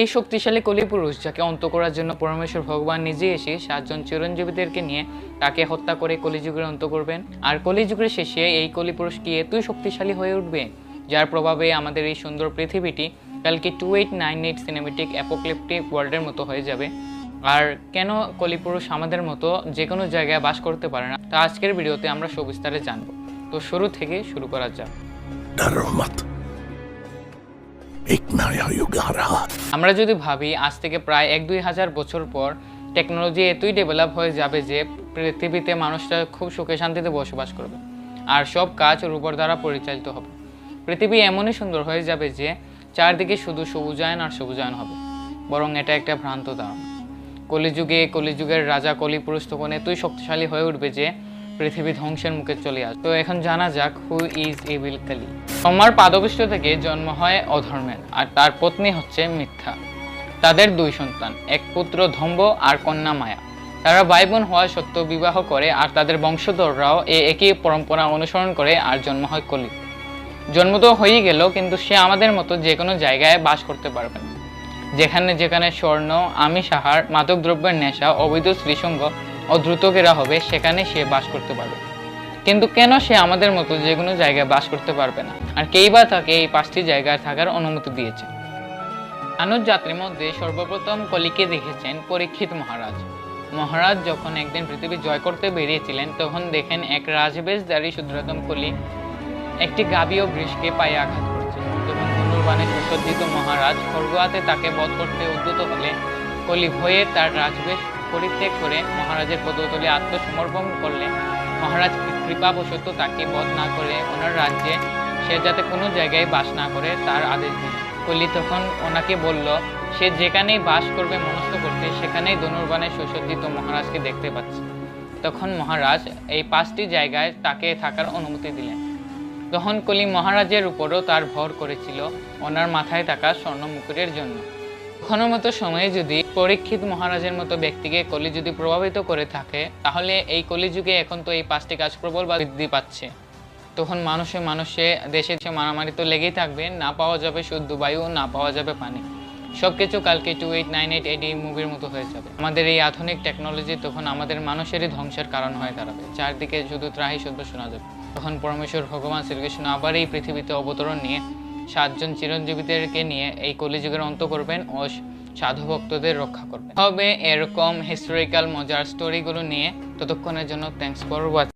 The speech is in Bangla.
এই শক্তিশালী কলি পুরুষ যাকে অন্ত করার জন্য পরমেশ্বর ভগবান নিজে এসে 7 জন চিরঞ্জীবীদেরকে নিয়ে তাকে হত্যা করে কলিযুগের অন্ত করবেন। আর কলিযুগের শেষে এই কলি পুরুষ কি এতই শক্তিশালী হয়ে উঠবে যার প্রভাবে আমাদের এই সুন্দর পৃথিবীটি কালকে 2898 সিনেমেটিক অ্যাপোক্লিপটিক ওয়ার্ল্ডের মতো হয়ে যাবে। আর কেন কলিপুরুষ আমাদের মতো যে কোনো জায়গায় বাস করতে পারে না তা আজকের ভিডিওতে আমরা সবিস্তারে জানবো। তো শুরু থেকে শুরু করা যাক। আমরা যদি ভাবি আজ থেকে প্রায় 1-2 হাজার বছর পর টেকনোলজি এতই ডেভেলপ হয়ে যাবে যে পৃথিবীতে মানুষরা খুব সুখে শান্তিতে বসবাস করবে আর সব কাজ রোবট দ্বারা পরিচালিত হবে। পৃথিবী এমনই সুন্দর হয়ে যাবে যে চারদিকে শুধু সবুজায়ন আর সবুজায়ন হবে। বরং এটা একটা ভ্রান্ত ধারণা। কলিযুগের রাজা কলিপুরুষ তখন এতই শক্তিশালী হয়ে উঠবে যে পৃথিবী ধ্বংসের মুখে চলে আসবে। তো এখন জানা যাক হু ইজ ইভিল কালি। ব্রহ্মার পাদপৃষ্ঠ থেকে জন্ম হয় অধর্মের আর তার পত্নী হচ্ছে মিথ্যা। তাদের 2 সন্তান, এক পুত্র ধম্ব আর কন্যা মায়া। তারা ভাই বোন হওয়া সত্ত্বেও বিবাহ করে আর তাদের বংশধররাও একই পরম্পরা অনুসরণ করে আর জন্ম হয় কলি। জন্ম তো হয়েই গেল, কিন্তু সে আমাদের মতো যে কোনো জায়গায় বাস করতে পারবে না। যেখানে স্বর্ণ, আমিষ আহার, মাদক দ্রব্যের নেশা, অবৈধ শ্রীসঙ্গ ও দ্রুতকেরা হবে সেখানে সে বাস করতে পারবে। কিন্তু কেন সে আমাদের মতো যে কোনো জায়গায় বাস করতে পারবে না? আর কেই বা তাকে এই 5টি জায়গায় থাকার অনুমতি দিয়েছে? মানুষ জাতির মধ্যে সর্বপ্রথম কলিকে দেখেছেন পরীক্ষিত মহারাজ। মহারাজ যখন একদিন পৃথিবী জয় করতে বেরিয়েছিলেন তখন দেখেন এক রাজবেশধারী শুদ্রতম কলি একটি গাভী ও বৃষকে পায়ে আঘাত করছে। যখন ধনুর্বাণে সুসজ্জিত মহারাজ খড়গোয়াতে তাকে বধ করতে উদ্যত হলে কলি ভয়ে তার রাজবেশ পরিত্যাগ করে মহারাজের পদতলে আত্মসমর্পণ করলে মহারাজ কৃপাবশত তাকে বধ না করে ওনার রাজ্যে সে যাতে কোনো জায়গায় বাস না করে তার আদেশ দিল। কলি তখন ওনাকে বলল সে যেখানেই বাস করবে মনস্থ করতে সেখানেই ধনুর্বাণে সুসজ্জিত মহারাজকে দেখতে পাচ্ছে। তখন মহারাজ এই 5টি জায়গায় তাকে থাকার অনুমতি দিলেন। তখন কলি মহারাজের উপরও তার ভর করেছিল ওনার মাথায় থাকা স্বর্ণ মুকুটের জন্য। তখনের মতো সময়ে যদি পরীক্ষিত মহারাজের মতো ব্যক্তিকে কলি যদি প্রভাবিত করে থাকে তাহলে এই কলিযুগে এখন তো এই 5টি কাজ প্রবল বৃদ্ধি পাচ্ছে। তখন মানুষে দেশে মারামারি তো লেগেই থাকবে, না পাওয়া যাবে শুদ্ধ বায়ু, না পাওয়া যাবে পানি। সবকিছু কালকে 2898 এডি মুভির মতো হয়ে যাবে। আমাদের এই আধুনিক টেকনোলজি তখন আমাদের মানুষেরই ধ্বংসের কারণ হয়ে দাঁড়াবে। চারদিকে শুধু ত্রাহি শব্দ শোনা যাবে। তখন পরমেশ্বর ভগবান শ্রীকৃষ্ণ আবার এই পৃথিবীতে অবতরণ নিয়ে 7 জন চিরঞ্জীবীদেরকে নিয়ে এই কলিযুগের অন্ত করবেন ও সাধু ভক্তদের রক্ষা করবেন। হবে এরকম হিস্টোরিক্যাল মজার স্টোরিগুলো নিয়ে। ততক্ষণের জন্য থ্যাঙ্কস ফর ওয়াচিং।